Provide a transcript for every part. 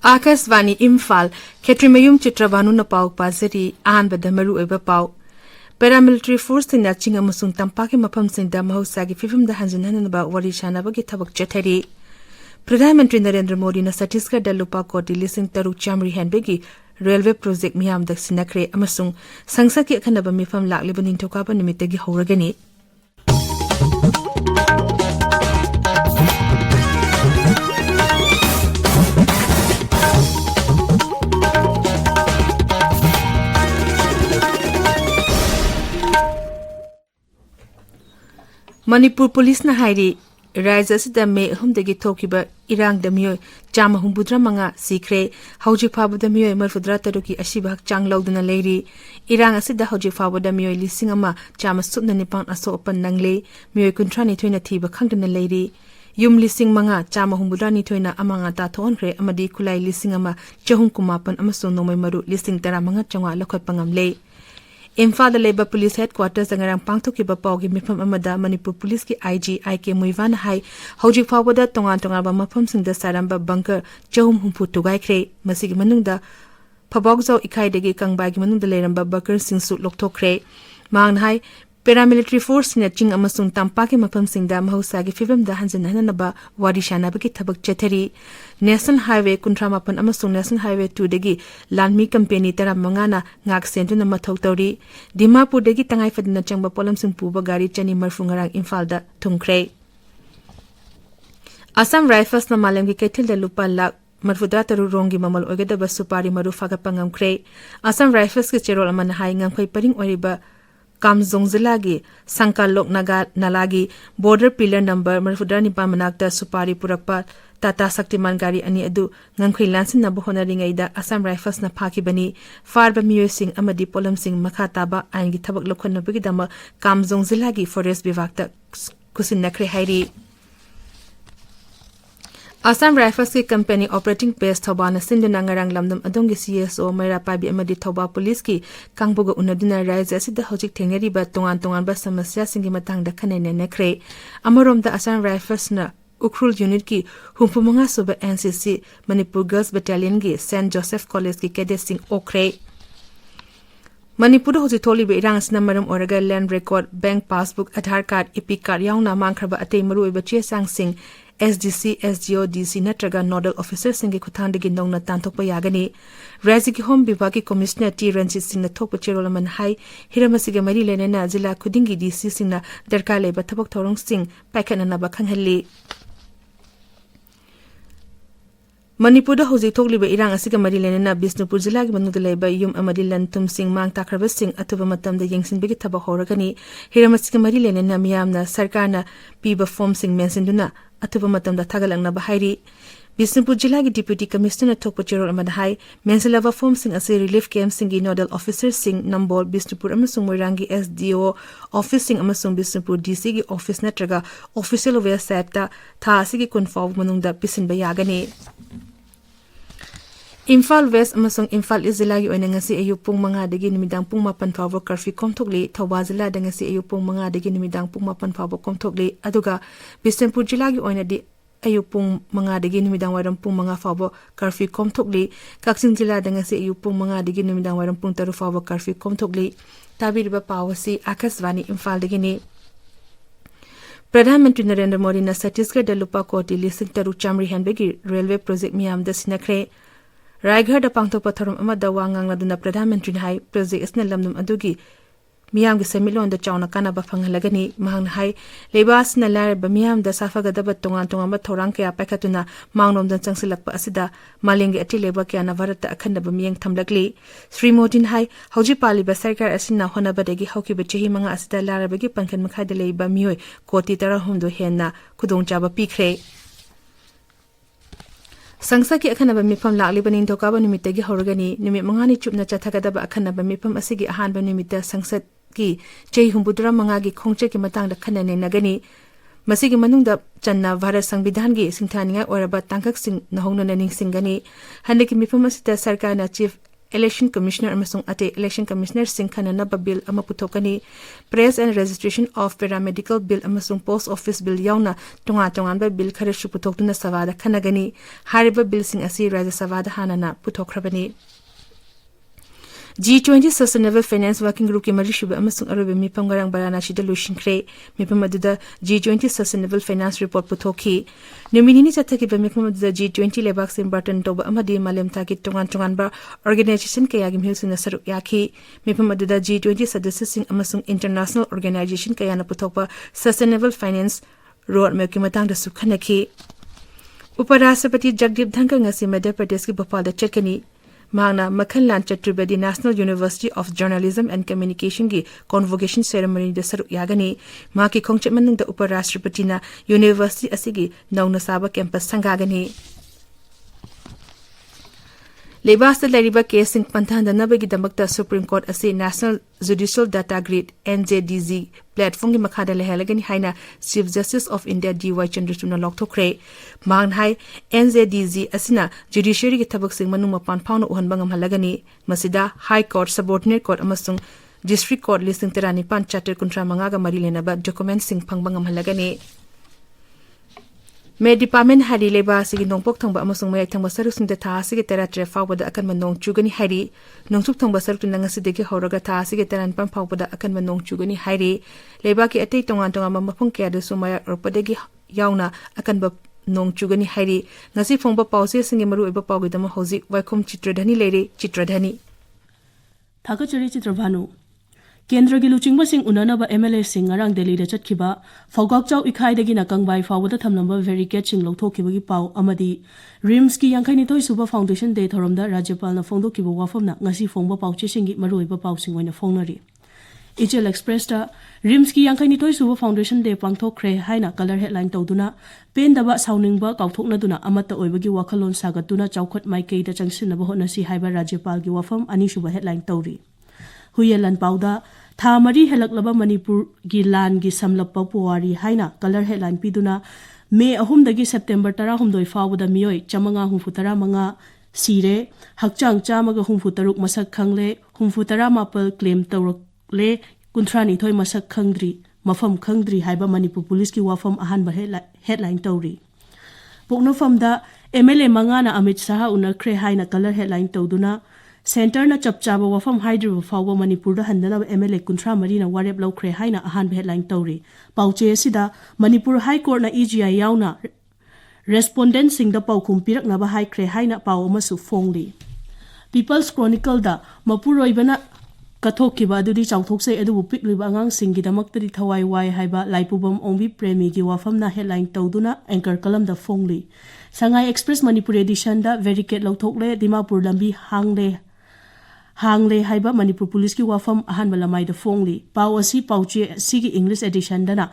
Akasvani Imphal, Ketrimayum Chitrabhanu na pau pasari, An Badamaru eba pau. Paramilitary force in Naching Amusung Tampaki Mapam Sinda Mahosagi Fifum the Hanzanan about Warishana Bagitabak Chetari. Pradhaimantri Narendra Modi na Satiska Dalupa Koti listening Taru Chamri Hanbegi, Railway Project Miam the Sinakre Amasung, Sangsaki Kanaba Mifam Lak Libanin Tokapa Nimitegi Horagani. Manipur Police na hairi Raja sida me humdagi thokiba irang damyo chama humbudra manga sikre hauji phabu damyo marfudra taruki ashibak changlawduna leiri irang asida hauji phabu damyo lisingama chama subna nipang aso opan nangle myo kuntrani thoina thiba khangdana leiri yum lising manga chama humbudra ni thoina amanga ta thonre amadi kulai lisingama chahum kumapan amaso nomai maru lising tara manga changwa lakhot pangam le Imphal Labour Police Headquarters ngarang pangthoki ba pawgi mifam amada Manipur Police ki IG IK Muivan hai hojik fawada tongan ba mafam singda saramba bunker chahum humpu tugai khre masigi manungda phabogzau ikai degi kangbagi manungda leramba bunker singsu lokthokre mang hai paramilitary force na ching amasung tampaki mafam singda mahusagi fibam da hanjan hanaba warishana bagi thabak chethari National Highway Kuntramapan amasung National Highway 2 degi Landmi Company tara mangana ngak sentu na mathok tori Dimapur degi tangai fadina changba polam sing puba gari chani marfungarang Imphal da thungkre Assam Rifles na malam gi kethil da lupa lak marfudra taru rongi mamal ogeda ba supari maru faga pangam kre Assam Rifles ki cherol aman hai ngangkhoi paring oriba Kamzong Zilagi, Sankal Lok Naga Nalagi, Border Pillar Number, Marfudra Nipa Manakta, Supari Purakpa, Tata Saktiman Gari Ani Adu, Ngangkui Lansin Nabuhona Ringaida, Assam Rifles na Paki Bani, Farba Mio Singh, Amadi Polam Singh, Makataba, Angi Tabak Lokana Bigidama, Kamzong Zilagi, Forest Bivakta, Kusin Nakre Hairi. Assam Rifles ki company operating base thoba na sinduna ngarang lamdam adongi CSO Maira Pabi amadi thoba police ki kangbuga unaduna raja sida hojik thengeri ba tongan ba samasya singi matang da khanene nekre amarom da Assam Rifles na Ukrul unit ki humpumanga suba NCC Manipur Girls Battalion ki St Joseph College ki cadet sing okre Manipur hoji tholi be irang asna maram oraga land record bank passbook Aadhaar card epic card yauna mangkhraba atei maru iba che sang sing SDC, SGO, DC natraga nodal officer singi kuthangdagi nongna tanthokpa yagani Rajiki Home Bibagi Commissioner T Ranjit Singh na thokpa cherolaman hai hiramasiga mari lenena jila khudingi DC singna darkar leba thabak thorong sing paikhatna na ba khanghalli Manipur da hoji thokliba irang asiga mari lenena Bisnupur jila gi manungda leba yum amadi lantum sing mang takraba sing atuba matamda yengsinbegi thabak horagani hiramasiga mari lenena miyamna sarkarna piba form sing mensinduna atuba matamda thagalang bahairi Bisnupur jila gi deputy commissioner thokpa cherol amada hai mensalava form sing ase relief camp singi nodal officer sing nambol Bisnupur amasung moirangi SDO office sing amasung Bisnupur DC gi office natraga official website ta tha asigi konform manungda pisinba yagani Imphal West amasung Imphal East zila gi oina ngasi ayu pung manga dagi nimidang pung mapan fawo curfew komthokli Thoba zila da ngasi ayu pung manga dagi nimidang pung mapan fawo komthokli aduga Bisnupur jila gi oina di ayu pung manga dagi nimidang waram pung manga fawo curfew komthokli Kaksin zila da ngasi ayu pung manga dagi nimidang waram pung taru fawo curfew komthokli tabiriba pawasi Akasvani Imphal dagi ni Pradhaimantri Narendra Modi na Chhattisgarh da lupa koti lising taru chamri hanbegi railway project miyam da sinakre Raigarh da pangthokpa thorom amada wangang laduna Pradhaimantri hai project isna lamnum adugi miyam gi semilon da chawna kana ba phangalagani mahang hai lebas na lar ba miyam da safaga da ba tongan ba thorang kya pakhatuna mangnom dan changsilakpa asida malengi ati leba kya na bharat akhanda ba miyang thamlakli Sri Modin hai hoji pali ba sarkar asina hona ba degi hoki ba chehi manga asida lar ba gi pankhan makha de leba miyoi koti tara humdo henna kudong chaba pikre Sangsa ki akhanaba mifam lakli banin dokaba nimitagi horgani nimit mangani chupna chathagada ba akhanaba mifam asigi ahanba nimita sangsat ki chei humbudra mangagi khongche ki matang da khanane nagani masigi manungda channa Bharat Sangvidhan gi singthaniya oraba tangkak sing nahongna naning singani haniki mifam asita sarkar na chief election commissioner amasung ate election commissioner sing khananaba bill ama puthokani press and registration of paramedical bill amasung post office bill yauna tonga ba bill khare shu puthokduna savada khanagani hariba bill sing asi Rajya Sabha da hanana puthokhrabani G20 Sustainable Finance Working Group ki marishuba amasung arobe mipam garang Varanasi da lushinkre mipam aduda G20 Sustainable Finance Report puthoki nominini chathaki ba mipam aduda G20 lebak sim Barton toba amadi malem taki tongan ba organization kaya gi mhusuna saruk yakhi mipam aduda G20 sadasya sing amasung international organization kaya na puthokpa Sustainable Finance Roadmap ki matang da sukhanaki Uparashtrapati Jagdeep Dhankar ngasi Madhya Pradesh ki Bhopal da chatkani Magna Makhanlan Chitrabhanu National University of Journalism and Communication ki convocation ceremony da saruk yagani ma ki khongchet manung da Uparashtrapati na university asigi nauna saba campus sangagani Lebas da lariba case sing panthan da nabagi damakta Supreme Court ase National Judicial Data Grid NJDG platform ki makhada lehalagani haina Chief Justice of India D.Y. Chandrachuna lokthokre mang hai NJDG asina judiciary ki thabak sing manung mapan phawna uhan bangam halagani masida High Court Subordinate Court amasung District Court listing terani pan charter kuntra manga ga mari lena ba document sing phangbangam halagani May Department Hari Leba Sigi Nongpok Thangba amasung Mayak Thangba Saruk Singda Tha Sigi Tera Tre Fawbada Akan Manong Chugani Hari Nongsup Thangba Saruk Tunanga Sidiki Horaga Tha Sigi Teran Pam Fawbada Akan Manong Chugani Hari Leba Ki Atei Tongan Mapung Kaya Dusu Mayak Urpadagi Yauna Akan Ba Nong Chugani Hari Ngasi Phongba Pause Singi Maru Iba Pawgidama Hozi Waikhom Chitradhani Lere Chitradhani Thakachari Chitrabhanu Kendra gi luchingba sing unanaba MLA sing arang Delhi da chatkhiba Fogak Chau ikhai dagi na kangbai fawada thamnamba barricade sing lokthokibagi pau amadi RIMS ki yankaini thoi suba foundation day thoramda Rajyapal na phongdokiba wafamna ngasi phongba pauche singi maroiba pau sing oina phongnari Ichel Express ta RIMS ki yankaini thoi suba foundation day pangthokre haina color headline tawduna pendaba sauningba kauthokna duna amata oibagi wakhalon sagatuna chaukhot maikei da changsinaba honasi haiba Rajyapal gi wafam ani suba headline tawri Huyelan Pauda, Thamari Helaklaba Manipur Gilan gi Samlapa Puari Haina, Color Headline Piduna, May Ahumdagi September Tara Humdoi Fawada Mioi, Chamanga Humfutara Manga, Sire, Hakchang Chamaga Humfutaruk Masak Kangle, Humfutara Mapel Claim Tawrokle, Kuntrani Toy Masak Kangdri, Mafam Kangdri Haiba Manipur Police ki Wafam Ahanba Headline Tawri. Pokno Famda, MLA Mangana Amit Saha Unakre Haina Color Headline Tawduna, Center na chapchaba wafam hydro fawba Manipur da handana MLA kuntra marina warep lokre haina ahan headline tawri pauche sida Manipur High Court na EGI yauna respondent sing da pau kumpirak na ba high kre haina pau masu phongli People's Chronicle da mapuroi bana kathokiba adudi chauthokse adu pikliba angang singi damaktari thawai wai haiba laipubam ongbi premi gi wafam na headline tawduna anchor kalam da phongli Sangai Express Manipur edition da barricade lokthokle Dimapur lambi hangle haiba Manipur Police ki wafam ahan malamai da phongli pau asi pauche sigi English edition dana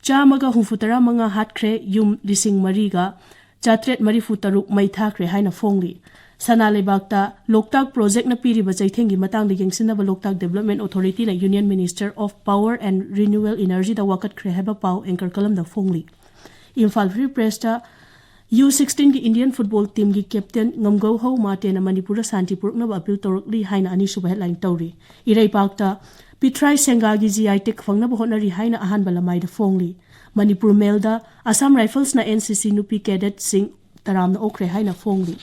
chamaga humfutara manga hatkre yum lising mariga chatret mari futaruk maitha kre haina phongli sana lebakta loktak project na piriba chaithengi matang de yengsinaba loktak development authority na Union Minister of Power and Renewable Energy da wakat kre haiba pau anchor kalam da phongli Imphal Free Press ta U16 ki Indian football team ki captain Ngamgau Ho Mate na Manipur Santipur na appeal torokli haina ani suba headline tawri Irai pakta Pitrai Senga gi GI tek phangna bahonari haina ahan balamai da phongli Manipur Melda Assam Rifles na NCC nupi cadet sing taram na okre haina phongli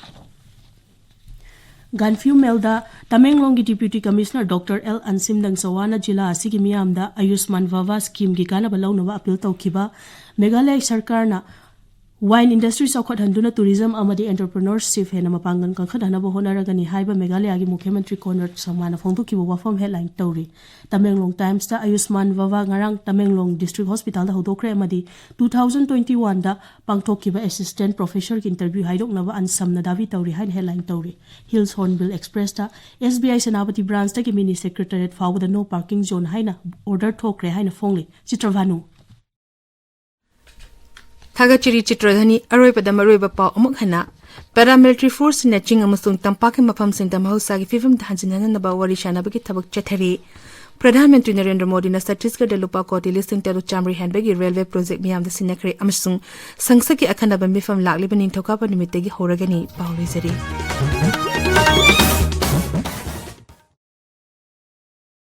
Ganfiu Melda Tamenglong ki Deputy Commissioner Dr. L. Ansim Dangsawana Jila asigi miyamda Ayushman Vava scheme gi kana balaw na appeal tawkiba Meghalaya Sarkar na Wine industry saukhat handuna tourism amadi entrepreneurship hena mapangan kangkhadana bo honaragani haiba Meghalaya gi Mukhyamantri Conrad Samana phongduki bo wafam headline tawri Tamenglong Times ta Ayushman Vava ngarang Tamenglong District Hospital da hodokre amadi 2021 da pangthokiba assistant professor ki interview haidok naba ansam na davi tawri headline tawri Hills Hornbill Express ta SBI Senapati branch ta ki mini secretariat fawda no parking zone haina order thokre haina phongli Chitrabhanu Thagachiri Chitradhani Aroipada Maroiba Pau Amuk Hana Paramilitary Force Snatching Amasung Tampaki Mapam Sing Tamahusagi Fifim Hanjinana Naba Warishanabaki Tabak Chatari Pradhan Mantri Narendra Modi na Chhattisgarh da Lupa Koti listing Taru Chamri Handbagi Railway Project Miyam da Sinakre Amasung Sangsaki Akhanaba Mifam Lakliban in Tokapa Nimitegi Horagani Paurizari